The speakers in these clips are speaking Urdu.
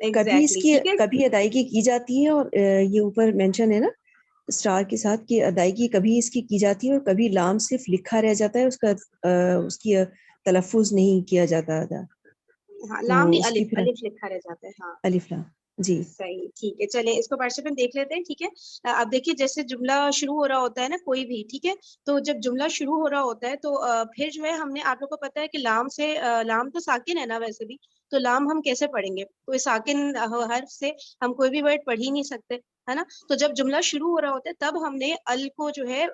کبھی اس exactly, کی ٹھیک ہے. کبھی ادائیگی کی جاتی ہے، اور یہ اوپر مینشن ہے نا اسٹار کے ساتھ کہ ادائیگی کبھی اس کی جاتی ہے اور کبھی لام صرف لکھا رہ جاتا ہے، اس کی تلفظ نہیں کیا جاتا ادا. ہاں، تو لام نہیں، اس کی الف پھر الف لکھا رہ جاتا ہے. ہاں الف لام. جی صحیح، ٹھیک ہے. چلیں اس کو پارٹیسپینٹ دیکھ لیتے ہیں. ٹھیک ہے، اب دیکھیے جیسے جملہ شروع ہو رہا ہوتا ہے نا کوئی بھی، ٹھیک ہے، تو جب جملہ شروع ہو رہا ہوتا ہے تو پھر جو ہے ہم نے آپ لوگ کو پتا ہے کہ لام سے، لام تو ساکن ہے نا ویسے بھی، تو لام ہم کیسے پڑھیں گے؟ کوئی ساکن حرف سے ہم کوئی بھی ورڈ پڑھ ہی نہیں سکتے، ہے نا. تو جب جملہ شروع ہو رہا ہوتا ہے تب ہم نے ال کو جو ہے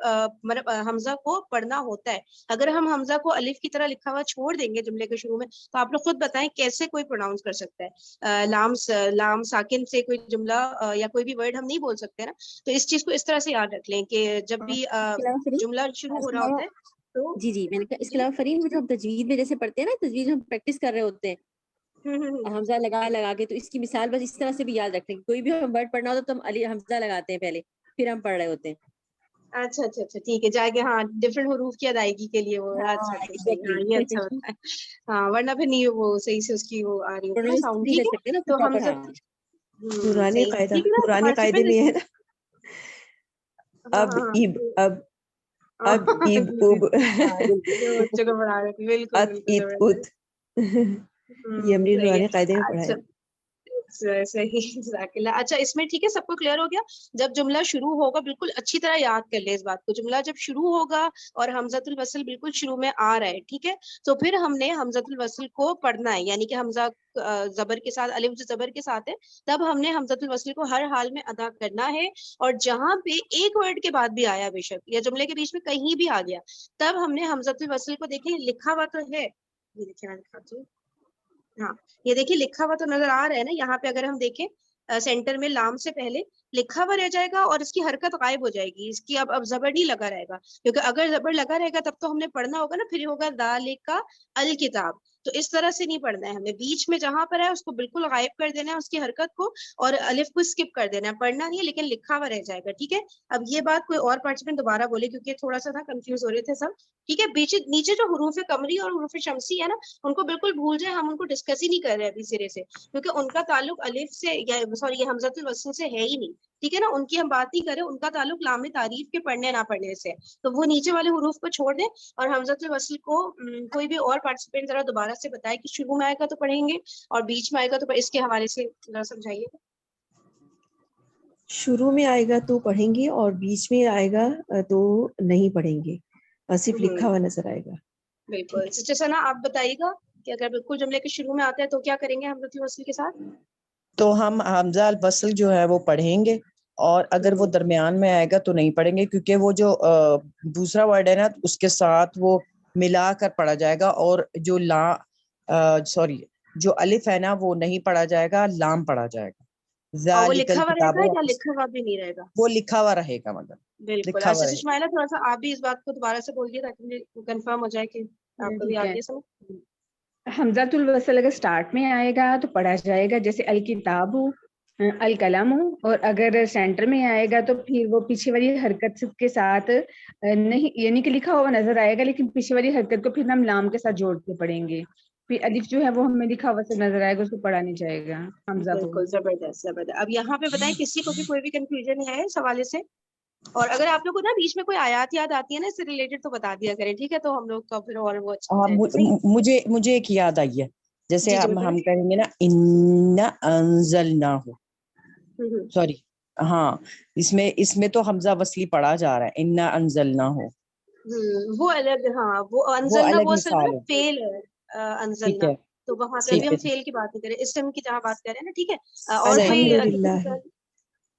مطلب حمزہ کو پڑھنا ہوتا ہے. اگر ہم حمزہ کو الف کی طرح لکھا ہوا چھوڑ دیں گے جملے کے شروع میں تو آپ لوگ خود بتائیں کیسے کوئی پروناؤنس کر سکتا ہے؟ لام ساکن سے کوئی جملہ یا کوئی بھی ورڈ ہم نہیں بول سکتے نا. تو اس چیز کو اس طرح سے یاد رکھ لیں کہ جب بھی جملہ شروع ہو رہا ہوتا ہے تو جی میں نے کہا اس کے جی علاوہ فرین جو ہم تجوید میں جیسے پڑھتے ہیں نا، تجوید ہم پریکٹس کر رہے ہوتے ہیں حمزہ لگا کے، تو اس کی مثال بس اس طرح سے بھی یاد رکھتے ہیں. کوئی بھی ہم ورڈ پڑھنا ہوتا تو ہم حمزہ لگاتے ہیں پہلے، پھر ہم پڑھ رہے ہوتے ہیں. اچھا اچھا اچھا ٹھیک ہے، جائے گا. ہاں ڈفرینٹ حروف کی ادائیگی کے لیے وہ. اچھا اچھا صحیح، ہاں یہ اچھا ہوتا ہے. ہاں ورنہ پھر نہیں وہ صحیح سے اس کی وہ آ رہی ہوتی نا ساؤنڈ. نہیں ٹھیک کر ہے، سکتے نا تو ہم پراپر. سب پرانے صحیح قاعدہ، ٹھیک ہے نا. پرانے قاعدے پارٹیسپینٹ میں ہے نا، اب اب اب اب بچوں کو پڑھا رہے تھے. بالکل ات بالکل ات ات یہ ہم نے صحیح ہے. پرانے قاعدے میں پڑھا اچھا ہے. صحیح، جزاک اللہ. اچھا اس میں ٹھیک ہے، سب کو کلیئر ہو گیا. جب جملہ شروع ہوگا بالکل اچھی طرح یاد کر لیں اس بات کو، جملہ جب شروع ہوگا اور حمزۃ الوصل بالکل شروع میں آ رہا ہے، ٹھیک ہے، تو پھر ہم نے حمزۃ الوصل کو پڑھنا ہے. یعنی کہ حمزہ زبر کے ساتھ، الف جو زبر کے ساتھ ہے، تب ہم نے حمزۃ الوصل کو ہر حال میں ادا کرنا ہے. اور جہاں پہ ایک ورڈ کے بعد بھی آیا بے شک، یا جملے کے بیچ میں کہیں بھی آ گیا، تب ہم نے حمزۃ الوصل کو، دیکھیں لکھا ہوا تو ہے، یہ دیکھیں میں دکھاتی ہوں. ہاں یہ دیکھیے لکھا ہوا تو نظر آ رہا ہے نا یہاں پہ. اگر ہم دیکھیں سینٹر میں لام سے پہلے لکھا ہوا رہ جائے گا اور اس کی حرکت غائب ہو جائے گی. اس کی اب زبر نہیں لگا رہے گا، کیونکہ اگر زبر لگا رہے گا تب تو ہم نے پڑھنا ہوگا نا، پھر ہوگا ذالک الکتاب. تو اس طرح سے نہیں پڑھنا ہے ہمیں. بیچ میں جہاں پر ہے اس کو بالکل غائب کر دینا ہے، اس کی حرکت کو، اور الف کو اسکپ کر دینا ہے. پڑھنا نہیں ہے لیکن لکھا ہوا رہ جائے گا. ٹھیک ہے، اب یہ بات کوئی اور پارٹیسپینٹ دوبارہ بولے کیونکہ تھوڑا سا تھا کنفیوز ہو رہے تھے سب. ٹھیک ہے، نیچے جو حروف قمری اور حروف شمسی ہے نا ان کو بالکل بھول جائیں، ہم ان کو ڈسکس ہی نہیں کر رہے ابھی سرے سے، کیونکہ ان کا تعلق الف سے یا سوری یہ حمزۃ الوصل سے ہے ہی نہیں. ٹھیک ہے نا، ان کی ہم بات نہیں کریں، ان کا تعلق لام تعریف کے پڑھنے نہ پڑھنے سے. تو وہ نیچے والے حروف کو چھوڑ دیں اور حمزۃ الوصل کو کوئی بھی اور پارٹیسپینٹ ذرا دوبارہ سے بتائے کہ شروع میں آئے گا تو پڑھیں گے اور بیچ میں آئے گا تو اس کے حوالے سے ذرا سمجھائیے. شروع میں آئے گا تو پڑھیں گے اور بیچ میں آئے گا تو نہیں پڑھیں گے، صرف لکھا ہوا نظر آئے گا. بالکل. سسٹر ثنا آپ بتائیے گا کہ اگر بالکل جملے کے شروع میں آتا ہے تو کیا کریں گے حمزۃ الوصل کے ساتھ؟ تو ہم حمزہ الوصل جو ہے وہ پڑھیں گے، اور اگر وہ درمیان میں آئے گا تو نہیں پڑھیں گے، کیونکہ وہ جو دوسرا ورڈ ہے نا اس کے ساتھ وہ ملا کر پڑھا جائے گا، اور جو جو الف ہے نا وہ نہیں پڑھا جائے گا، لام پڑھا جائے گا. اور وہ ذالک لکھا ہوا رہے الکتاب گا یا لکھا ہوا بھی نہیں رہے گا؟ وہ لکھا ہوا رہے گا، مگر بالکل. لکھا ہوا اچھا رہے گا. شمائلہ تھوڑا سا آپ بھی اس بات کو دوبارہ سے بول دیے تاکہ مجھے کنفرم ہو جائے کہ آپ کو بھی ٹھیک آ ہے. گیا سمجھ. حمزۃ الوصل اگر سٹارٹ میں آئے گا تو پڑھا جائے گا جیسے الکتاب، الکلام، اور اگر سینٹر میں آئے گا تو پھر وہ پیچھے والی حرکت کے ساتھ نہیں، یعنی کہ لکھا ہوا نظر آئے گا لیکن پیچھے والی حرکت کو پھر ہم لام کے ساتھ جوڑ کے پڑھیں گے. پھر الف جو ہے وہ ہمیں لکھا ہوا سے نظر آئے گا، اس کو پڑھا نہیں جائے گا حمزہ کو. بالکل زبردست زبردست. اب یہاں پہ بتائیں کسی کو بھی کوئی بھی کنفیوژن ہے اس حوالے سے؟ اور اگر آپ لوگ کو نا بیچ میں کوئی آیات یاد آتی ہے نا اس سے ریلیٹڈ تو بتا دیا کریں. ٹھیک ہے، تو ہم لوگ کا پھر اور وہ اچھا ہو جائے گا. صحیح. مجھے ایک یاد آئی ہے، جیسے جی جی ہم بتائیں. کہیں گے نا انا انزلناہ، سوری ہاں اس میں تو حمزہ وصلی پڑھا جا رہا ہے، انا انزلناہ، وہ الگ. ہاں وہ وہ انزلنا الگ وہ اصل میں نا مثال ہے. فیل ہے. ٹھیک انزلنا ہے، تو وہاں پہ ابھی ٹھیک ہم ہے. فیل کی بات نہیں کریں، اسم کی جہاں بات کر رہے ہیں نا. ٹھیک ہے، اور کوئی الحمدللہ،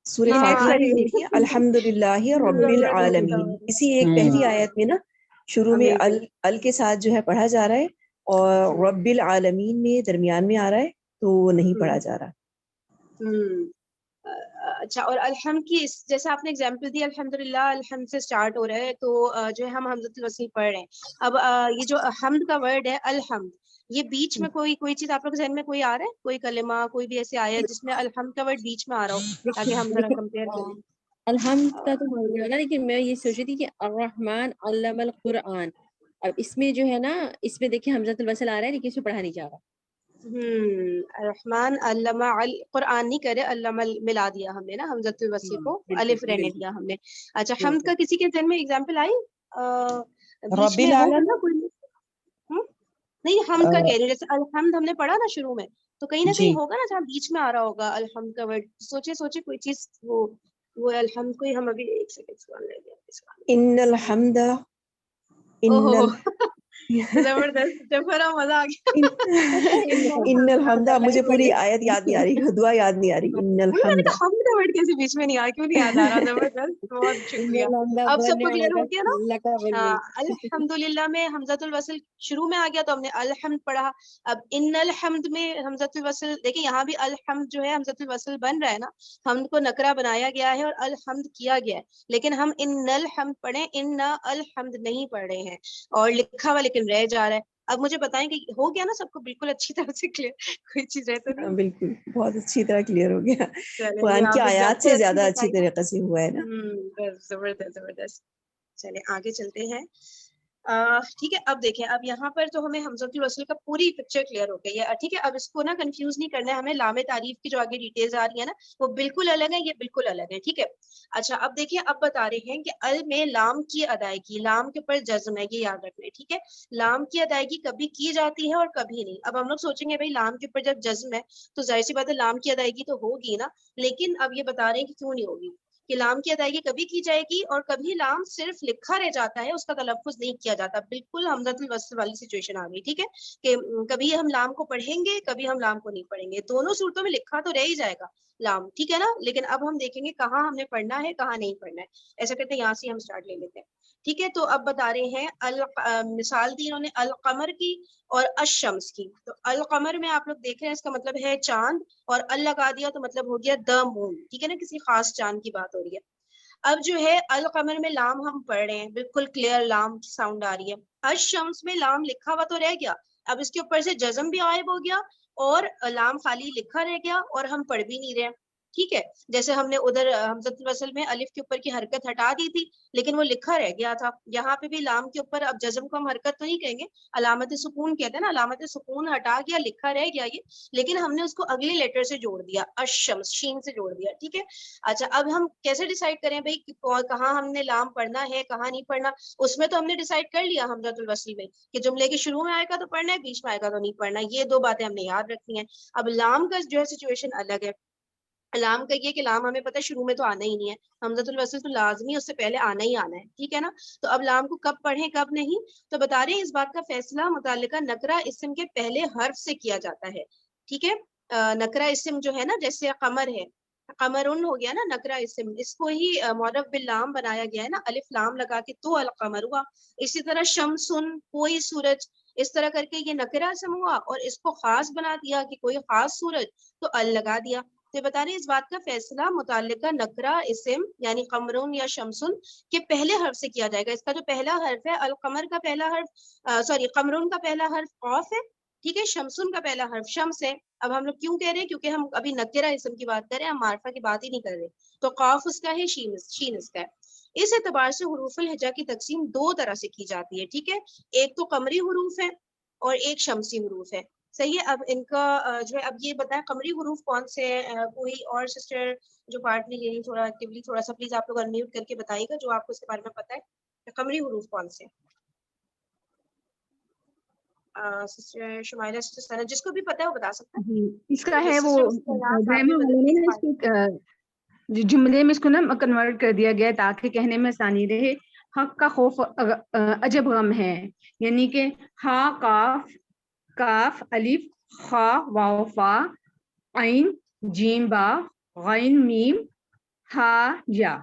سورہ ہاں فاتحہ میں صحیح. دیکھیے الحمدللہ رب العالمین، اسی ایک پہلی آیت میں نا شروع میں ال کے ساتھ جو ہے پڑھا جا رہا ہے، اور رب العالمین میں درمیان میں آ رہا ہے تو وہ نہیں پڑھا جا رہا. اچھا. اور الحمد کی جیسے آپ نے اگزامپل دی، الحمدللہ الحمد سے اسٹارٹ ہو رہا ہے تو جو ہے ہم حمزۃ الوصل پڑھ رہے ہیں. اب یہ جو حمد کا ورڈ ہے الحمد، یہ بیچ میں کوئی چیز آپ لوگ ذہن میں کوئی آ رہا ہے، کوئی کلمہ کوئی بھی ایسے آیا جس میں الحمد کا ورڈ بیچ میں آ رہا ہو تاکہ ہم ذرا کمپیئر کریں؟ الحمد کا تو ہو گیا نا، لیکن میں یہ سوچ رہی تھی کہ الرحمن علم القرآن، اب اس میں جو ہے نا اس میں دیکھیں حمزۃ الوصل آ رہا ہے لیکن اس میں پڑھا نہیں جا رہا. الرحمن علامہ قرآن نہیں کرے علامہ ملا دیا ہم نے نا حمزۃ الوصل کو الف رہنے دیا ہم نے. اچھا حمد کا کسی کے ذہن میں ایگزامپل آئی بیچ میں ہوگا نا کوئی نہیں حمد کا کہہ رہی ہوں جیسے الحمد ہم نے پڑھا نا شروع میں تو کہیں نہ کہیں ہوگا نا جہاں بیچ میں آ رہا ہوگا الحمد کا ورڈ. سوچے کوئی چیز وہ الحمد کو ہی ہم ابھی ایک سیکنڈ سوال لے گئے. ان الحمد زبردست جفرا مزہ آ گیا. ان الحمد مجھے پوری آیت یاد نہیں آ رہی, دعا یاد نہیں آ رہی. ان الحمد حمد کا ورڈ کیسے بیچ میں نہیں آیا, کیوں نہیں یاد آ رہا؟ زبردست, بہت شکریہ. اب سب کو کلیئر ہو گیا نا. الحمدللہ میں حمزۃ الوصل شروع میں آ گیا تو ہم نے الحمد پڑھا. اب ان الحمد میں حمزۃ الوصل دیکھیں یہاں بھی الحمد جو ہے حمزۃ الوصل بن رہا ہے نا, حمد کو نکرہ بنایا گیا ہے اور الحمد کیا گیا ہے, لیکن ہم ان الحمد پڑھیں ان الحمد نہیں پڑھ رہے ہیں اور لکھا ہوا لیکن رہ جا رہا ہے. اب مجھے بتائیں کہ ہو گیا نا سب کو بالکل اچھی طرح سے کلیئر, کوئی چیز رہ تو نہیں؟ بالکل بہت اچھی طرح کلیئر ہو گیا, قرآن کی آیات سے زیادہ اچھی طریقے سے ہوا ہے نا. زبردست. چلے آگے چلتے ہیں. ٹھیک ہے, اب دیکھیں اب یہاں پر تو ہمیں حمزۃ الوصل کا پوری پکچر کلیئر ہو گئی ہے. ٹھیک ہے, اب اس کو نا کنفیوز نہیں کرنا ہے ہمیں. لام تعریف کی جو آگے ڈیٹیلز آ رہی ہے نا وہ بالکل الگ ہے, یہ بالکل الگ ہے. ٹھیک ہے, اچھا اب دیکھیں اب بتا رہے ہیں کہ ال میں لام کی ادائیگی, لام کے اوپر جزم ہے, یہ یاد رکھنا ہے. ٹھیک ہے, لام کی ادائیگی کبھی کی جاتی ہے اور کبھی نہیں. اب ہم لوگ سوچیں گے بھائی لام کے اوپر جب جزم ہے تو ظاہر سی بات ہے لام کی ادائیگی تو ہوگی نا, لیکن اب یہ بتا رہے ہیں کہ کیوں نہیں ہوگی, کہ لام کی ادائیگی کبھی کی جائے گی اور کبھی لام صرف لکھا رہ جاتا ہے, اس کا تلفظ نہیں کیا جاتا. بالکل حمزۃ الوصل والی سچویشن آ گئی. ٹھیک ہے, کہ کبھی ہم لام کو پڑھیں گے کبھی ہم لام کو نہیں پڑھیں گے, دونوں صورتوں میں لکھا تو رہ ہی جائے گا لام. ٹھیک ہے نا, لیکن اب ہم دیکھیں گے کہاں ہم نے پڑھنا ہے کہاں نہیں پڑھنا ہے. ایسا کرتے ہیں یہاں سے ہم سٹارٹ لے لیتے ہیں. ٹھیک ہے, تو اب بتا رہے ہیں مثال دی انہوں نے القمر کی اور الشمس کی. تو القمر میں آپ لوگ دیکھ رہے ہیں اس کا مطلب ہے چاند, اور ال لگا دیا تو مطلب ہو گیا دا مون. ٹھیک ہے نا, کسی خاص چاند کی بات ہو رہی ہے. اب جو ہے القمر میں لام ہم پڑھ رہے ہیں, بالکل کلیئر لام کی ساؤنڈ آ رہی ہے. الشمس میں لام لکھا ہوا تو رہ گیا, اب اس کے اوپر سے جزم بھی غائب ہو گیا اور لام خالی لکھا رہ گیا اور ہم پڑھ بھی نہیں رہے. ٹھیک ہے, جیسے ہم نے ادھر حمزۃ الوصل میں الف کے اوپر کی حرکت ہٹا دی تھی لیکن وہ لکھا رہ گیا تھا. یہاں پہ بھی لام کے اوپر اب جزم کو ہم حرکت تو نہیں کہیں گے, علامت سکون کہتے ہیں نا, علامت سکون ہٹا گیا, لکھا رہ گیا یہ, لیکن ہم نے اس کو اگلے لیٹر سے جوڑ دیا, الشمس شین سے جوڑ دیا. ٹھیک ہے, اچھا اب ہم کیسے ڈیسائیڈ کریں بھائی کہاں ہم نے لام پڑھنا ہے کہاں نہیں پڑھنا؟ اس میں تو ہم نے ڈیسائیڈ کر لیا حمزۃ الوصل میں کہ جملے کے شروع میں آئے گا تو پڑھنا ہے, بیچ میں آئے گا تو نہیں پڑھنا. یہ دو باتیں ہم نے یاد رکھنی ہیں. اب لام کا جو ہے سچویشن الگ ہے. لام کا یہ کہ لام ہمیں پتہ ہے شروع میں تو آنا ہی نہیں ہے, حمزۃ الوصل تو لازمی اس سے پہلے آنا ہی آنا ہے. ٹھیک ہے نا, تو اب لام کو کب پڑھیں کب نہیں, تو بتا رہے ہیں اس بات کا فیصلہ متعلقہ نکرہ اسم کے پہلے حرف سے کیا جاتا ہے. ٹھیک ہے, نکرہ اسم جو ہے نا جیسے قمر ہے, قمرن ہو گیا نا نکرہ اسم, اس کو ہی معرف باللام بنایا گیا ہے نا, الف لام لگا کے تو القمر ہوا. اسی طرح شمسن کوئی سورج, اس طرح کر کے یہ نکرہ اسم ہوا اور اس کو خاص بنا دیا کہ کوئی خاص سورج, تو ال لگا دیا. تو بتا رہے اس بات کا فیصلہ متعلقہ نکرہ اسم یعنی قمرون یا شمسن کے پہلے حرف سے کیا جائے گا. اس کا جو پہلا حرف ہے القمر کا پہلا حرف قمرون کا پہلا حرف قاف ہے. ٹھیک ہے, شمسن کا پہلا حرف شمس ہے. اب ہم لوگ کیوں کہہ رہے ہیں, کیونکہ ہم ابھی نکرہ اسم کی بات کر رہے ہیں, ہم معرفہ کی بات ہی نہیں کر رہے. تو قاف اس کا ہے, شین اس کا ہے. اس اعتبار سے حروف الہجا کی تقسیم دو طرح سے کی جاتی ہے. ٹھیک ہے, ایک تو قمری حروف ہے اور ایک شمسی حروف ہے. صحیح ہے, اب ان کا جو ہے اب یہ بتائیں قمری حروف کون سے ہیں, کوئی اور سسٹر جو پارٹ نہیں لے رہی تھوڑا ایکٹیولی تھوڑا سا پلیز آپ لوگ انمیوٹ کر کے بتائیے گا جو آپ کو اس کے بارے میں پتہ ہے, قمری حروف کون سے ہیں. سسٹر شمائلہ, سسٹر سنا, جس کو بھی پتہ ہے وہ بتا سکتا ہے. اس کا ہے وہ جملے میں اس کو نا کنورٹ کر دیا گیا تاکہ کہنے میں آسانی رہے. حق کا خوف عجب غم ہے, یعنی کہ ہا کاف کاف الف خا واو فا عین جیم با غین میم ہا یا,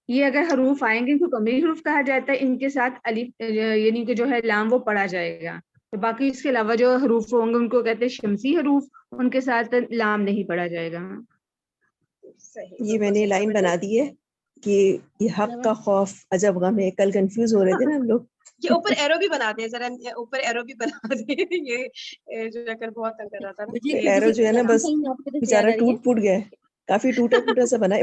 یہ اگر حروف آئیں گے تو قمری حروف کہا جاتا ہے. ان کے ساتھ الف یعنی کہ جو ہے لام وہ پڑھا جائے گا. تو باقی اس کے علاوہ جو حروف ہوں گے ان کو کہتے ہیں شمسی حروف, ان کے ساتھ لام نہیں پڑھا جائے گا. یہ میں نے لائن بنا دی ہے کہ یہ حق کا خوف عجب غم ہے. کل کنفیوز ہو رہے تھے نا ہم لوگ. یہ اوپر ایرو بھی بنا دیں ذرا, اوپر ایرو بھی بنا دیں, یہ جو کل بہت تنگ کر رہا تھا نا. ایرو جو ہے نا بس بیچارہ ٹوٹ پھوٹ گیا, کافی ٹوٹا پھوٹا سا بنا ہے.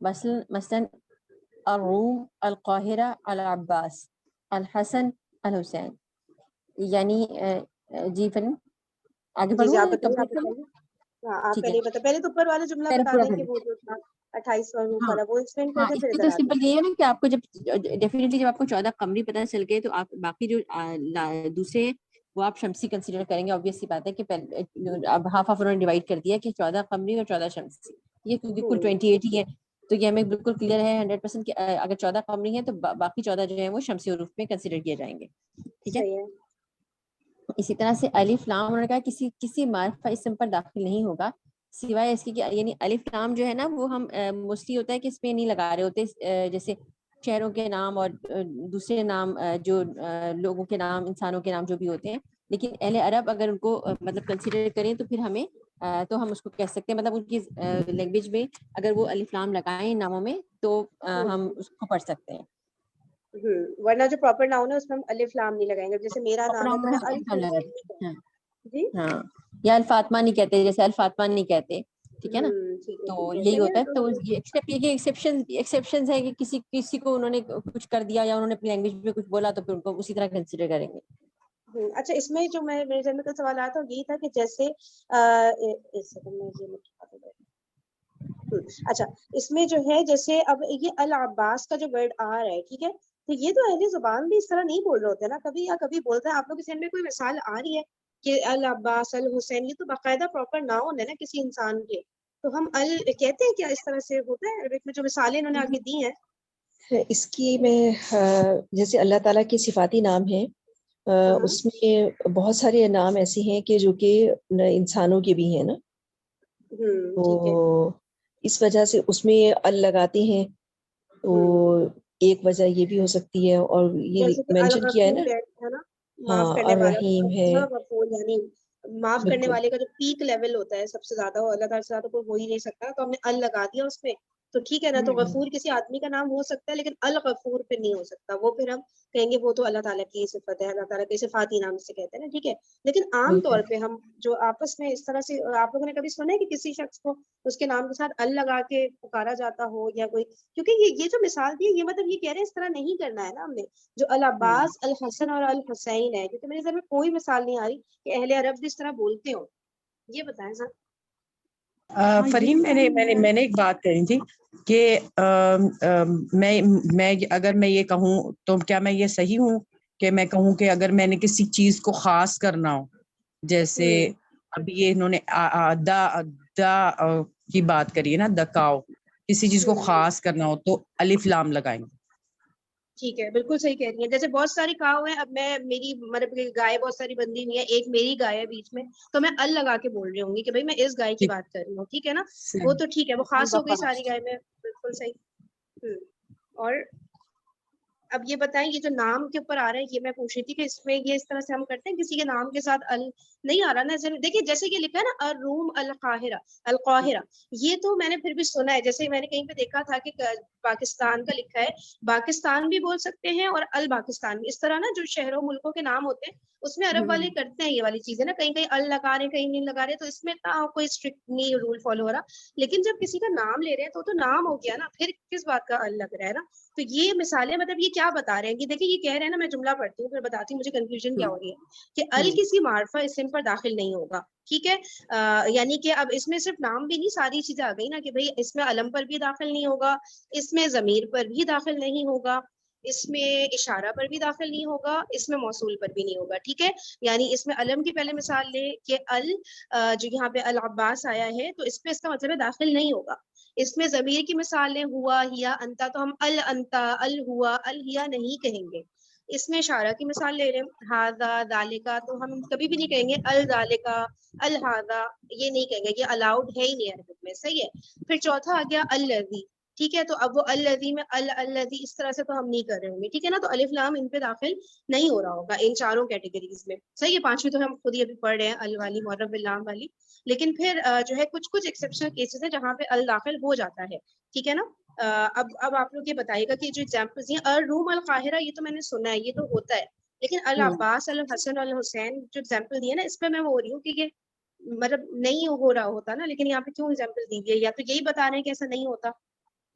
مثلاً الروم، القاہرہ، العباس، الحسن، الحسین. یعنی جی فرین آگے جی بڑھوں آپ میں بتائیے، آپ کمپلیٹ کروں؟ بتائیے. ہاں آپ ٹھیک ہے پہلے بتا، پہلے تو اوپر والا جملہ پہلے بتا پورا دیں کر کہ لیں. وہ جو تھا 28واں روح ہاں والا وہ ایکسپلین کر ہاں دیں، اس پھر میں ادھر تو آ سمپل جائیں. یہ ہے نا کہ آپ کو جب ڈیفینیٹلی جب آپ کو 14 قمری پتہ چل گئے تو آپ باقی جو دوسرے ہیں وہ آپ شمسی کنسیڈر کریں گے. آبویس سی بات ہے کہ اب ہاف انہوں نے ڈیوائڈ کر دیا کہ 14 قمری اور 14 شمسی، یہ کیونکہ کل 28 ہی ہے تو یہ ہمیں بالکل کلیئر ہے 100% کہ اگر 14 قمری ہیں تو باقی 14 جو ہیں وہ شمسی حروف میں کنسیڈر کیے جائیں گے. ٹھیک ہے. صحیح ہے. اسی طرح سے الف لام انہوں نے کہا کسی معرفہ اسم پر داخل نہیں ہوگا سوائے اس کی کہ یعنی الف لام جو ہے نا وہ ہم موسٹلی ہوتا ہے کہ اس میں نہیں لگا رہے ہوتے، جیسے شہروں کے نام اور دوسرے نام جو لوگوں کے نام، انسانوں کے نام جو بھی ہوتے ہیں. لیکن اہل عرب اگر ان کو مطلب کنسیڈر کریں تو پھر ہمیں تو ہم اس کو کہہ سکتے ہیں مطلب ان کی لینگویج میں اگر وہ الف لام لگائیں ناموں میں تو ہم اس کو پڑھ سکتے ہیں. ورنہ جو پراپر ناؤن ہے اس میں ہم الف لام نہیں لگائیں گے. جیسے میرا نام ہے تو میں الحسین نہیں کہوں. جی ہاں یا الفاطمہ نہیں کہتے، جیسے الفاطمہ نہیں کہتے. ٹھیک ہے نا. ٹھیک ہے، تو ٹھیک ہے، یہی صحیح ہوتا ہے. تو ہے. یہ ایکسیپٹ یہ کہ ایکسیپشنز ہے کہ کسی کو انہوں نے کچھ کر دیا یا انہوں نے اپنی لینگویج میں کچھ بولا تو پھر ان کو اسی طرح کنسیڈر کریں گے. اچھا اس میں جو میرے ذہن میں کل سوال آیا تھا یہی تھا کہ جیسے ایک سیکنڈ میں اچھا اس میں جو ہے جیسے اب یہ العباس کا جو ورڈ آ رہا ہے، ٹھیک ہے، تو یہ تو اہل زبان بھی اس طرح نہیں بول رہے ہوتے نا، کبھی یا کبھی بولتے ہیں. آپ لوگ کے ذہن میں کوئی مثال آ رہی ہے کہ العباس، الحسین، یہ تو باقاعدہ پراپر ناؤن ہے نا کسی انسان کے، تو ہم کہتے ہیں کیا اس طرح سے ہوتا ہے عربک میں جو مثالیں انہوں نے آگے دی ہیں؟ اس کی میں جیسے اللہ تعالیٰ کے صفاتی نام ہیں، اس میں بہت سارے نام ایسے ہیں کہ جو کہ انسانوں کے بھی ہیں نا، تو ٹھیک ہے. اس وجہ سے اس میں ال لگاتے ہیں. تو ایک وجہ یہ بھی ہو سکتی ہے، اور یہ جیسے کہ مینشن کیا ہے نا. الغفور ہے نا، معاف ہاں کرنے والا. الرحیم ہے. غفور یعنی معاف کرنے بالکل والے کا جو پیک لیول ہوتا ہے سب سے زیادہ، وہ اللہ تعالیٰ سے زیادہ کوئی ہو ہی نہیں سکتا، تو ہم نے ال لگا دیا اس میں. تو ٹھیک ہے نا. تو غفور کسی آدمی کا نام ہو سکتا ہے لیکن الغفور پہ نہیں ہو سکتا. وہ پھر ہم کہیں گے وہ تو اللہ تعالیٰ کی صفت ہے، اللہ تعالیٰ کے صفاتی نام سے کہتے ہیں نا. ٹھیک ہے. لیکن عام بالکل طور پہ ہم جو آپس میں اس طرح سے، آپ لوگوں نے کبھی سنا ہے کہ کسی شخص کو اس کے نام کے ساتھ ال لگا کے پکارا جاتا ہو یا کوئی؟ کیونکہ یہ جو مثال دی ہے یہ مطلب یہ کہہ رہے ہیں اس طرح نہیں کرنا ہے نا ہم نے. جو العباس، الحسن اور الحسین ہے، کیونکہ میرے ذہن میں کوئی مثال نہیں آ رہی کہ اہل عرب بھی اس طرح بولتے ہو. یہ بتائیں سر. فریم میں نے ایک بات کرنی تھی کہ میں اگر میں یہ کہوں تو کیا میں یہ صحیح ہوں کہ میں کہوں کہ اگر میں نے کسی چیز کو خاص کرنا ہو، جیسے ابھی یہ انہوں نے دا کی بات کری ہے نا، دکاؤ، کسی چیز کو خاص کرنا ہو تو الف لام لگائیں گے. ٹھیک ہے، بالکل صحیح کہہ رہی ہیں. جیسے بہت ساری کہاں ہیں، اب میری مطلب گائے بہت ساری بندی ہوئی ہے، ایک میری گائے ہے بیچ میں، تو میں ال لگا کے بول رہی ہوں گی کہ بھائی میں اس گائے کی بات کر رہی ہوں. ٹھیک ہے نا. وہ تو ٹھیک ہے، وہ خاص ہو گئی ساری گائے میں. بالکل صحیح. اور اب یہ بتائیں یہ جو نام کے اوپر آ رہا ہے یہ میں پوچھ رہی تھی کہ اس میں یہ اس طرح سے ہم کرتے ہیں کسی کے نام کے ساتھ ال نہیں آ رہا نا. دیکھیے جیسے کہ لکھا ہے نا الروم، القاہرہ، القاہرہ، یہ تو میں نے پھر بھی سنا ہے. جیسے میں نے کہیں پہ دیکھا تھا کہ پاکستان کا لکھا ہے، پاکستان بھی بول سکتے ہیں اور الپاکستان بھی. اس طرح نا جو شہروں ملکوں کے نام ہوتے ہیں اس میں عرب والے کرتے ہیں یہ والی چیزیں نا، کہیں کہیں ال لگا رہے کہیں نہیں لگا رہے، تو اس میں کوئی اسٹرکٹ نہیں رول فالو ہو رہا. لیکن جب کسی کا نام لے رہے ہیں تو نام ہو گیا نا، پھر کس بات کا ال لگ رہا ہے نا. تو یہ مثالیں مطلب یہ کیا بتا رہے ہیں کہ دیکھیں یہ کہہ رہے ہیں نا، میں جملہ پڑھتی ہوں پھر بتاتی ہوں مجھے کنفیوژن کیا ہو رہی ہے کہ ال کسی معرفہ اسم پر داخل نہیں ہوگا. ٹھیک ہے. یعنی کہ اب اس میں صرف نام بھی نہیں، ساری چیزیں آ گئی نا کہ بھئی اس میں علم پر بھی داخل نہیں ہوگا، اس میں ضمیر پر بھی داخل نہیں ہوگا، اس میں اشارہ پر بھی داخل نہیں ہوگا، اس میں موصول پر بھی نہیں ہوگا. ٹھیک ہے. یعنی اس میں علم کی پہلے مثال لے کہ ال جو یہاں پہ العباس آیا ہے تو اس پہ اس کا مطلب ہے داخل نہیں ہوگا. اس میں ضمیر کی مثال لیں ہوا، ہیا، انتا، تو ہم ال انتا، ال ہوا، ال ہیا نہیں کہیں گے. اس میں اشارہ کی مثال لے رہے ہیں ہاذا، ذالکا، تو ہم کبھی بھی نہیں کہیں گے الذالکا، الہذا، یہ نہیں کہیں گے، یہ الاؤڈ ہے ہی نہیں عربک میں. صحیح ہے. پھر چوتھا آ گیا الذی. ٹھیک ہے. تو اب وہ الذی میں الذی اس طرح سے تو ہم نہیں کر رہے ہوں گے. ٹھیک ہے نا. تو الف لام ان پہ داخل نہیں ہو رہا ہوگا ان چاروں کیٹیگریز میں. صحیح ہے. پانچویں تو ہم خود ہی ابھی پڑھ رہے ہیں، ال والی، معرب باللام والی. لیکن پھر جو ہے کچھ ایکسیپشنل کیسز ہیں جہاں پہ ال داخل ہو جاتا ہے. ٹھیک ہے نا. اب آپ لوگ یہ بتائیے گا کہ جو ایگزامپلز ہیں الروم، القاہرہ، یہ تو میں نے سنا ہے، یہ تو ہوتا ہے. لیکن العباس، الحسن، الحسین جو ایگزامپل دی ہے نا، اس پہ میں وہ ہو رہی ہوں کہ یہ مطلب نہیں ہو رہا ہوتا نا، لیکن یہاں پہ کیوں ایگزامپل دی گئی؟ یا تو یہی بتا رہے ہیں کہ ایسا نہیں ہوتا.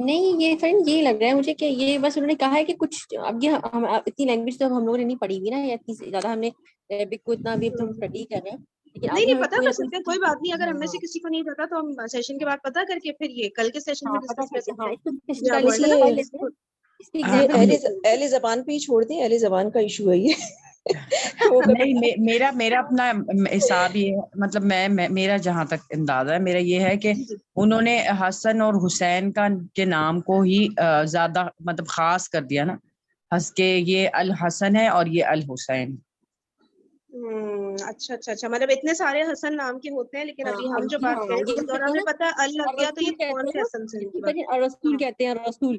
نہیں یہ فرینڈ یہی لگ رہا ہے مجھے کہ یہ بس انہوں نے کہا ہے کہ کچھ اب یہ اتنی لینگویج تو اب ہم لوگوں نے نہیں پڑھی ہوئی نا، یا اتنی زیادہ ہم نے عربک کو اتنا ابھی ہم اسٹڈی کر رہے ہیں، لیکن نہیں ابھی نہیں ہمیں پتا کوئی کر نہ سکتے ہیں، کوئی بات نہیں. اگر ہم میں سے ہاں کسی کو نہیں پتا تو ہم سیشن کے بعد پتا کر کے پھر یہ کل کے سیشن میں ہاں پتہ ڈسکس کر کرتے سکتے ہاں، ہیں. اس کو ڈسکشن جو کر ورڈ ہے لیتے نا ہیں، یہ پڑھ لیتے ہیں اس کی یہ ایگزامپل. اہل زبان پہ ہی چھوڑ دیں، اہل زبان کا ایشو ہے یہ. وہ کبھی نہیں میرا اپنا حساب یہ ہے، مطلب میرا جہاں تک اندازہ ہے میرا یہ ہے کہ جی جی انہوں نے حسن اور حسین کے نام کو ہی زیادہ مطلب خاص کر دیا نا، ہنس کے یہ الحسن ہے اور یہ الحسین. اچھا اچھا اچھا، مطلب اتنے سارے حسن نام کے ہوتے ہیں لیکن ہاں ابھی ہم جو ابھی بات ہاں کریں یہ اور کہتے ہیں ہمیں نا پتا ہے ال لگ گیا تو رسول یہ کہتے کون ہیں سے نا، حسن سے اس کی کو بات. کہتے ہیں رسول ہاں کہتے ہیں رسول.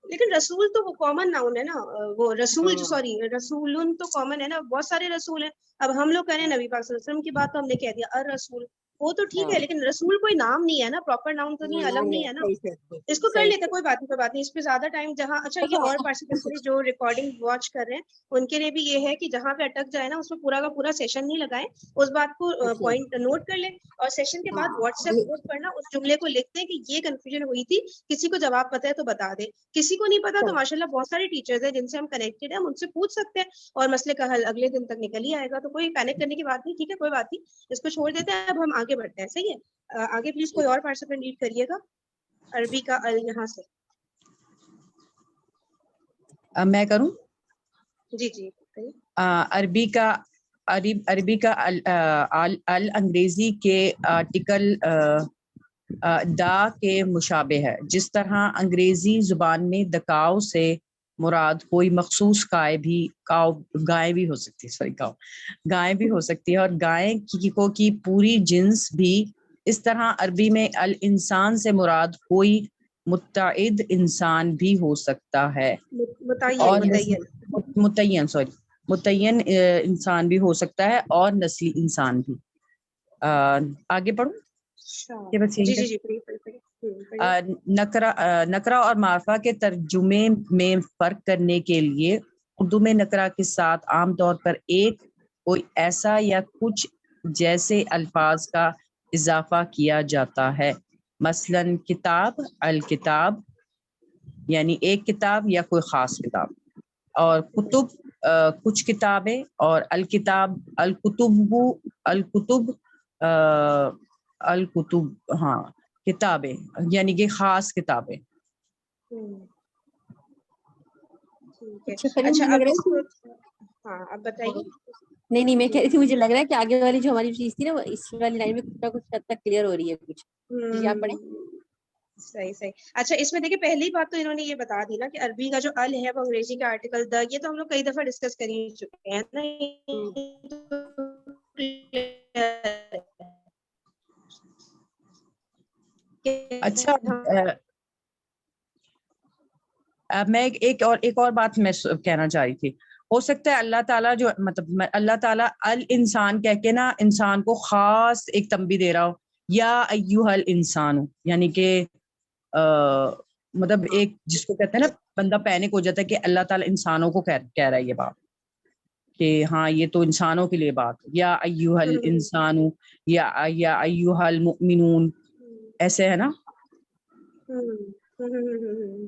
لیکن رسول تو وہ کامن ناؤن ہے نا، وہ رسول ہاں سوری رسولن تو کامن ہے نا، بہت سارے رسول ہیں. اب ہم لوگ کریں نبی پاک صلی اللہ علیہ وسلم کی بات تو ہم نے کہہ دیا الرسول، وہ تو ٹھیک ہاں ہے لیکن رسول کوئی نام نہیں ہے نا، پراپر ناؤن تو نہیں ہے، علم نہیں ہے نا. صحیح سے اس کو کر صحیح لیتے سے. کوئی بات نہیں، کوئی بات نہیں اس پہ زیادہ ٹائم جہاں. اچھا یہ اور اچھا پارٹیسپینٹس جو ریکارڈنگ واچ کر رہے ہیں ان کے لیے بھی یہ ہے کہ جہاں پہ اٹک جائے نا اس میں پورا کا پورا سیشن نہیں لگائیں، اس بات کو اچھا پوائنٹ نوٹ کر لیں اور سیشن کے بعد واٹس ایپ گروپ پر نا اس جملے کو لکھتے ہیں کہ یہ کنفیوژن ہوئی تھی، کسی کو جواب پتا ہے تو بتا دے، کسی کو نہیں پتا تو ماشاءاللہ بہت سارے ٹیچرز ہیں جن سے ہم کنیکٹڈ ہیں، ہم ان سے پوچھ سکتے ہیں اور مسئلے کا حل اگلے دن تک نکل ہی آئے گا. تو کوئی پینک کرنے کی بات نہیں، ٹھیک ہے کوئی بات نہیں، اس کو چھوڑ دیتے ہیں. اب ہم آگے بڑھتے ہیں، صحیح ہے. آگے پلیز کوئی اور پارٹیسپینٹ ریڈ کریے گا عربی کا ال یہاں سے. میں کروں؟ جی جی کریے. عربی کا ال انگریزی کے آرٹیکل دا کے مشابہ ہے. جس طرح انگریزی زبان میں دکاؤ سے مراد کوئی مخصوص گائے بھی ہو سکتی ہے، گائے بھی ہو سکتی ہے اور گائے کی پوری جنس بھی. اس طرح عربی میں الانسان سے مراد کوئی متعدد انسان بھی ہو سکتا ہے اور متعین انسان بھی ہو سکتا ہے اور نسلی انسان بھی. آگے پڑھوں؟ جی جی جی نکرہ اور معرفہ کے ترجمے میں فرق کرنے کے لیے اردو میں نکرہ کے ساتھ عام طور پر ایک کوئی ایسا یا کچھ جیسے الفاظ کا اضافہ کیا جاتا ہے. مثلاً کتاب، الکتاب یعنی ایک کتاب یا کوئی خاص کتاب، اور کتب کچھ کتابیں، اور الکتاب الکتب ہاں کتابیں یعنی کہ خاص کتابیں. اچھا فرینڈ اچھا مجھے لگ اب رہا اس ہے کو کہ ہاں اب بتائیے. نہیں میں کہہ رہی تھی مجھے لگ رہا ہے کہ آگے والی جو ہماری چیز تھی نا اس والی لائن میں کچھ نہ کچھ حد تک کلیئر ہو رہی ہے کچھ. جی آپ پڑھیں. صحیح صحیح. اچھا اس میں دیکھیے پہلی بات تو انہوں نے یہ بتا دی نا کہ عربی کا جو ال ہے وہ انگریزی کا آرٹیکل دا، یہ تو ہم لوگ کئی دفعہ ڈسکس کر ہی چکے ہیں اچھا میں ایک اور بات میں کہنا چاہ رہی تھی. ہو سکتا ہے اللہ تعالیٰ جو مطلب اللہ تعالیٰ الانسان کہہ کے نا انسان کو خاص ایک تنبیہ دے رہا ہو، یا ایھا الانسان، یعنی کہ مطلب ایک جس کو کہتے ہیں نا بندہ پینک ہو جاتا ہے کہ اللہ تعالیٰ انسانوں کو کہہ رہا ہے یہ بات کہ ہاں یہ تو انسانوں کے لیے بات، یا ایھا الانسان یا ایھا المؤمنون، ایسے ہے نا.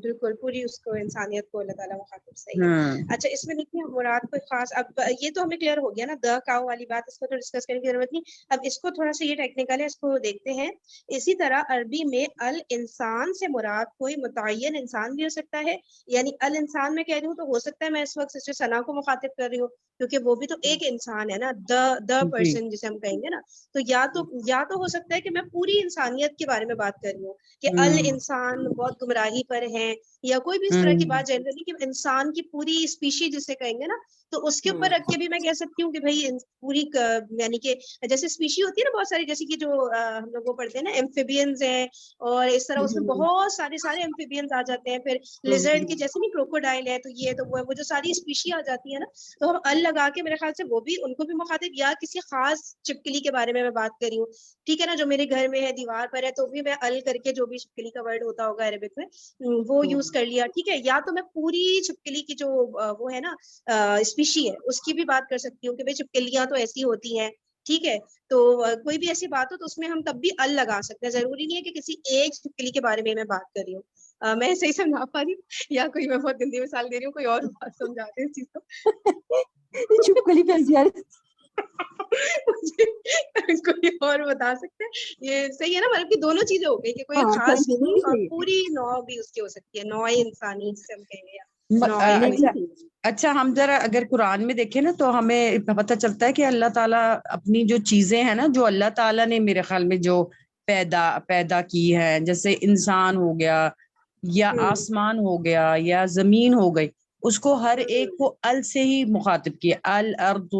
بالکل پوری اس کو انسانیت کو اللہ تعالیٰ مخاطب. صحیح ہے. اچھا اس میں دیکھیے مراد کوئی خاص، اب یہ تو ہمیں کلیئر ہو گیا نا دا کاؤ والی بات، اس کو تو ڈسکس کرنے کی ضرورت نہیں. اب اس کو تھوڑا سا یہ ٹیکنیکل ہے، اس کو دیکھتے ہیں. اسی طرح عربی میں الانسان سے مراد کوئی متعین انسان بھی ہو سکتا ہے. یعنی الانسان میں کہہ رہی ہوں تو ہو سکتا ہے میں اس وقت سسٹر ثنا کو مخاطب کر رہی ہوں کیونکہ وہ بھی تو ایک انسان ہے نا، دا پرسن جسے ہم کہیں گے نا. تو یا تو ہو سکتا ہے کہ میں پوری انسانیت کے بارے میں بات کر رہی ہوں کہ الانسان بہت گمراہی پر ہے، یا کوئی بھی اس طرح کی بات جنرلی کہ انسان کی پوری اسپیشی جسے کہیں گے نا، تو اس کے اوپر رکھ کے بھی میں کہہ سکتی ہوں کہ بھائی پوری یعنی کہ جیسے اسپیشی ہوتی ہے نا بہت ساری، جیسے کہ جو ہم لوگ وہ پڑھتے ہیں نا ایمفیبینز ہیں، اور اس طرح اس میں بہت سارے ایمفیبینز آ جاتے ہیں. پھر لیزرڈ کی جیسے نہیں کروکوڈائل ہے تو یہ تو وہ جو ساری اسپیشی آ جاتی ہے نا، تو ہم ال لگا کے میرے خیال سے وہ بھی ان کو بھی مخاطب، یا کسی خاص چپکلی کے بارے میں بات کر رہی ہوں، ٹھیک ہے نا، جو میرے گھر میں ہے دیوار پر ہے تو بھی میں ال کر کے جو بھی چپکلی کا ورڈ ہوتا ہوگا عربک میں وہ یوز کر لیا، ٹھیک ہے. یا تو میں پوری چھپکلی کی جو وہ ہے نا اسپیشی ہے اس کی بھی بات کر سکتی ہوں کہ بھائی چھپکلیاں تو ایسی ہوتی ہیں، ٹھیک ہے. تو کوئی بھی ایسی بات ہو تو اس میں ہم تب بھی ال لگا سکتے ہیں. ضروری نہیں ہے کہ کسی ایک چھپکلی کے بارے میں میں بات کر رہی ہوں. میں صحیح سمجھا پا رہی ہوں یا کوئی میں بہت گندی مثال دے رہی ہوں, کوئی اور بات سمجھا دے اس چیز کو. چھپکلی پھنس جا رہی. کوئی اور بتا سکتے ہیں. یہ صحیح ہے نا, مطلب کہ دونوں چیزیں ہو گئی کہ کوئی ہاں, خاص صحیح نہیں اور ہے. پوری نوع بھی اس کی ہو سکتی ہے, نوع انسانی جسے ہم کہیں گے. اچھا اچھا, ہم ذرا اگر قرآن میں دیکھیں نا تو ہمیں پتہ چلتا ہے کہ اللہ تعالیٰ اپنی جو چیزیں ہیں نا, جو اللہ تعالیٰ نے میرے خیال میں جو پیدا کی ہے, جیسے انسان ہو گیا یا آسمان ہو گیا یا زمین ہو گئی, اس کو ہر ایک کو ال سے ہی مخاطب کیا. الارض,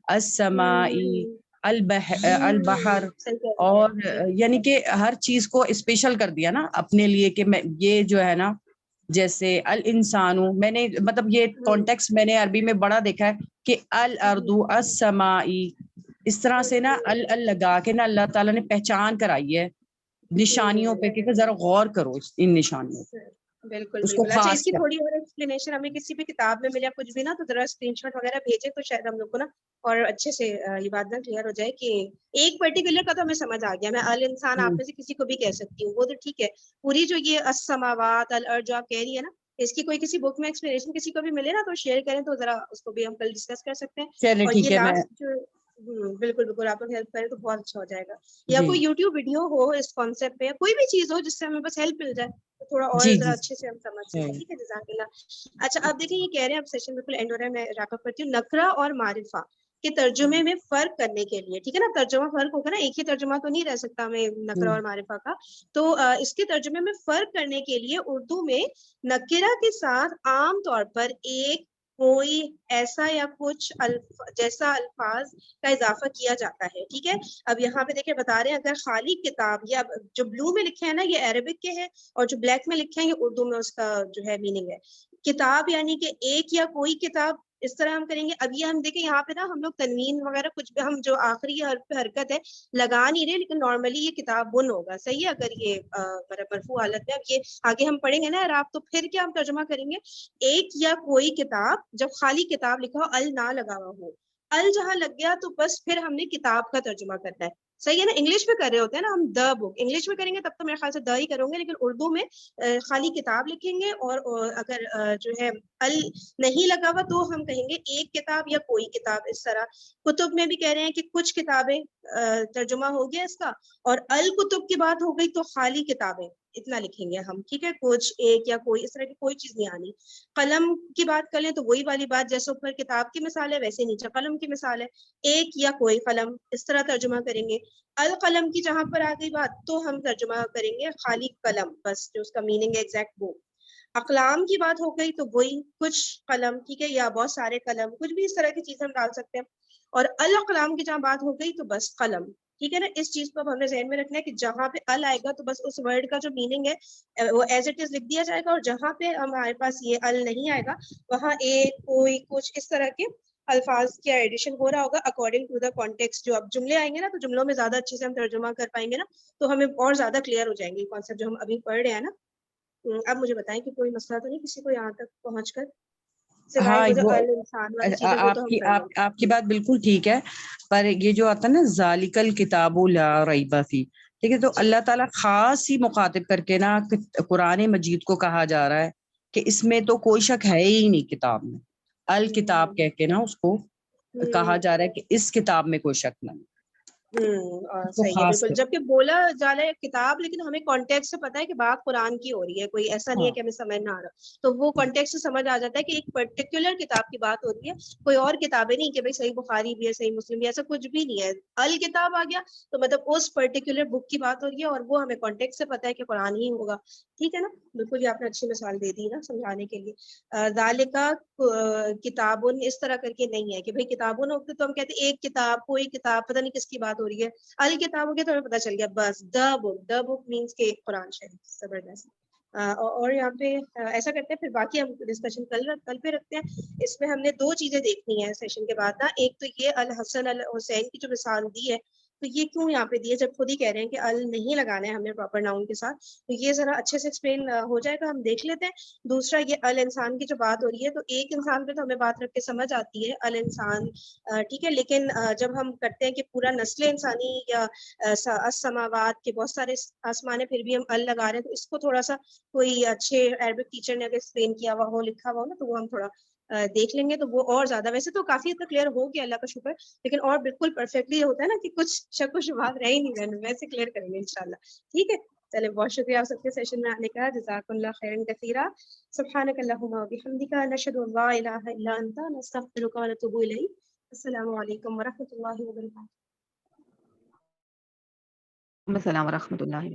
السمائی, البحر, اور یعنی کہ ہر چیز کو اسپیشل کر دیا نا اپنے لیے کہ میں یہ جو ہے نا, جیسے الانسان, میں نے مطلب یہ کانٹیکس میں نے عربی میں بڑا دیکھا ہے کہ الارض, السمائی, اس طرح سے نا ال لگا کے نا اللہ تعالیٰ نے پہچان کرائی ہے نشانیوں پہ کہ ذرا غور کرو ان نشانیوں پہ. بالکل اس کو بالکل. اچھا, اس خاص کی کر تھوڑی اور ایکسپلینیشن ہمیں کسی بھی کتاب میں ملے یا کچھ بھی نا, تو ذرا اسکرین شاٹ وغیرہ بھیجے تو شاید ہم لوگ کو نا اور اچھے سے یہ بات نا کلیئر ہو جائے کہ ایک پرٹیکولر کا تو ہمیں سمجھ آ گیا. میں ال انسان آپ میں سے کسی کو بھی کہہ سکتی ہوں, وہ تو ٹھیک ہے. پوری جو یہ السماوات, الارض جو آپ کہہ رہی ہے نا, اس کی کوئی کسی بک میں ایکسپلینیشن کسی کو بھی ملے نا تو شیئر کریں, تو ذرا اس کو بھی ہم کل ڈسکس کر سکتے ہیں. چلے اور ٹھیک یہ ہے. میں لاسٹ جو بالکل بالکل آپ لوگ ہیلپ کریں تو بہت اچھا ہو جائے گا. یا جی کوئی یوٹیوب ویڈیو ہو اس کانسیپٹ پہ, یا کوئی بھی چیز ہو جس سے ہمیں بس ہیلپ مل جائے تو تھوڑا اور جی ذرا جی اچھے سے ہم سمجھ سکیں. ٹھیک ہے, جزاک اللہ. اچھا, اب دیکھیں یہ کہہ رہے ہیں اب سیشن بالکل اینڈ ہو رہا ہے, میں ریپ اپ کرتی ہوں. نکرہ اور معرفہ کے ترجمے میں فرق کرنے کے لیے, ٹھیک ہے نا, ترجمہ فرق ہوگا نا, ایک ہی ترجمہ تو نہیں رہ سکتا ہمیں نکرہ اور معرفہ کا. تو اس کے ترجمے میں فرق کرنے کے لیے اردو میں نکرہ کے ساتھ عام طور پر ایک, کوئی, ایسا یا کچھ جیسا الفاظ کا اضافہ کیا جاتا ہے. ٹھیک ہے, اب یہاں پہ دیکھیں بتا رہے ہیں, اگر خالی کتاب, یا جو بلو میں لکھے ہیں نا یہ عربک کے ہیں, اور جو بلیک میں لکھے ہیں یہ اردو میں اس کا جو ہے میننگ ہے. کتاب یعنی کہ ایک یا کوئی کتاب, اس طرح ہم کریں گے. اب یہ ہم دیکھیں یہاں پہ نا ہم لوگ تنوین وغیرہ کچھ بھی ہم جو آخری حرف پہ حرکت ہے لگا نہیں رہے, لیکن نارملی یہ کتاب بن ہوگا. صحیح ہے, اگر یہ مرفوع حالت میں. اب یہ آگے ہم پڑھیں گے نا عراب, تو پھر کیا ہم ترجمہ کریں گے, ایک یا کوئی کتاب, جب خالی کتاب لکھا ہو, ال نہ لگا ہوا ہو, ال جہاں لگ گیا تو بس پھر ہم نے کتاب کا ترجمہ کرنا ہے. صحیح ہے نا, انگلش میں کر رہے ہوتے ہیں نا ہم, دا بک انگلش میں کریں گے تب تو میرے خیال سے دا ہی کروں گے, لیکن اردو میں خالی کتاب لکھیں گے, اور اگر جو ہے ال نہیں لگا ہوا تو ہم کہیں گے ایک کتاب یا کوئی کتاب. اس طرح کتب میں بھی کہہ رہے ہیں کہ کچھ کتابیں ترجمہ ہو گیا اس کا, اور الکتب کی بات ہو گئی تو خالی کتابیں اتنا لکھیں گے ہم. ٹھیک ہے, کچھ, ایک یا کوئی, اس طرح کی کوئی چیز نہیں آنی. قلم کی بات کر لیں تو وہی والی بات, جیسے اوپر کتاب کی مثال ہے ویسے نیچے قلم کی مثال ہے. ایک یا کوئی قلم, اس طرح ترجمہ کریں گے. القلم کی جہاں پر آ گئی بات تو ہم ترجمہ کریں گے خالی قلم, بس جو اس کا میننگ ہے ایگزیکٹ وہ. اقلام کی بات ہو گئی تو وہی کچھ قلم, ٹھیک ہے, یا بہت سارے قلم, کچھ بھی اس طرح کی چیزیں ہم ڈال سکتے ہیں. اور الاقلام کی جہاں بات ہو گئی تو بس قلم. ٹھیک ہے نا, اس چیز کو اب ہمیں ذہن میں رکھنا ہے کہ جہاں پہ ال آئے گا تو بس اس ورڈ کا جو میننگ ہے وہ ایز اٹ از لکھ دیا جائے گا, اور جہاں پہ ہمارے پاس یہ ال نہیں آئے گا وہاں ایک, کوئی, کچھ, اس طرح کے الفاظ کی ایڈیشن ہو رہا ہوگا اکارڈنگ ٹو دا کانٹیکسٹ. جو اب جملے آئیں گے نا تو جملوں میں زیادہ اچھے سے ہم ترجمہ کر پائیں گے نا, تو ہمیں اور زیادہ کلیئر ہو جائیں گے کانسیپٹ جو ہم ابھی پڑھ رہے ہیں نا. اب مجھے بتائیں کہ کوئی مسئلہ تو نہیں کسی کو یہاں تک پہنچ کر, سوائے ہاں, وہ جو وہ انسان والی چیز ہے وہ تو ہم کر لیں. آپ کی بات بالکل ٹھیک ہے, پر یہ جو آتا ہے نا ذالک الکتاب لا ریب فیہ, ٹھیک ہے, تو اللہ تعالیٰ خاص ہی مخاطب کر کے نا قرآن مجید کو کہا جا رہا ہے کہ اس میں تو کوئی شک ہے ہی نہیں کتاب میں. الکتاب کہہ کے نا اس کو کہا جا رہا ہے کہ اس کتاب میں کوئی شک نہیں. صحیح ہے, بالکل. جبکہ بولا جا رہا ہے کتاب, لیکن ہمیں کانٹیکٹ سے پتا ہے کہ بات قرآن کی ہو رہی ہے, کوئی ایسا نہیں ہے کہ ہمیں سمجھ نہ آ رہا. تو وہ کانٹیکٹ سے سمجھ آ جاتا ہے کہ ایک پرٹیکولر کتاب کی بات ہو رہی ہے, کوئی اور کتابیں نہیں کہ بھائی صحیح بخاری بھی ہے, صحیح مسلم بھی ہے, ایسا کچھ بھی نہیں ہے. الکتاب آ گیا تو مطلب اس پرٹیکولر بک کی بات ہو رہی ہے, اور وہ ہمیں کانٹیکٹ سے پتا ہے کہ قرآن ہی ہوگا. ٹھیک ہے نا, بالکل. یہ آپ نے اچھی مثال دے دی نا سمجھانے کے لیے. ذالکا کتابن اس طرح کر کے نہیں ہے کہ بھائی کتابوں نے, تو ہم کہتے ہیں ایک کتاب, کوئی کتاب, پتہ نہیں کس کی بات ہو رہی ہے. الکتاب ہو گیا تو ہمیں پتہ چل گیا بس دا بک مینس کہ قرآن شریف. زبردست. اور یہاں پہ ایسا کرتے ہیں, پھر باقی ہم ڈسکشن کل پہ رکھتے ہیں. اس میں ہم نے دو چیزیں دیکھنی ہیں سیشن کے بعد نا. ایک تو یہ الحسن الحسین کی جو مثال دی ہے تو یہ کیوں یہاں پہ دیے جب خود ہی کہہ رہے ہیں کہ ال نہیں لگانا ہے ہمیں پراپر ناؤن کے ساتھ. تو یہ ذرا اچھے سے ایکسپلین ہو جائے گا, ہم دیکھ لیتے ہیں. دوسرا یہ ال انسان کی جو بات ہو رہی ہے تو ایک انسان پہ تو ہمیں بات رکھ کے سمجھ آتی ہے ال انسان, ٹھیک ہے, لیکن جب ہم کرتے ہیں کہ پورا نسل انسانی یا السماوات کے بہت سارے آسمان ہے پھر بھی ہم ال لگا رہے ہیں, تو اس کو تھوڑا سا کوئی اچھے عربک ٹیچر نے اگر ایکسپلین کیا ہوا ہو, لکھا ہوا ہو نا, تو وہ ہم تھوڑا دیکھ لیں گے تو وہ اور زیادہ. ویسے تو کافی حد تک کلیئر ہو گیا اللہ کا شکر, لیکن اور بالکل پرفیکٹلی یہ ہوتا ہے نا کہ کچھ شک و شبہات رہ ہی نہیں رہے, ویسے کلیئر کریں گے انشاءاللہ. ٹھیک ہے, چلے, بہت شکریہ آپ سب کے سیشن میں آنے کا. جزاکم اللہ خیرا کثیرا. سبحانک اللہم و بحمدک, نشہد ان لا الہ الا انت, نستغفرک و نتوب الیک. السلام علیکم ورحمۃ اللہ وبرکاتہ. السلام ورحمۃ اللہ.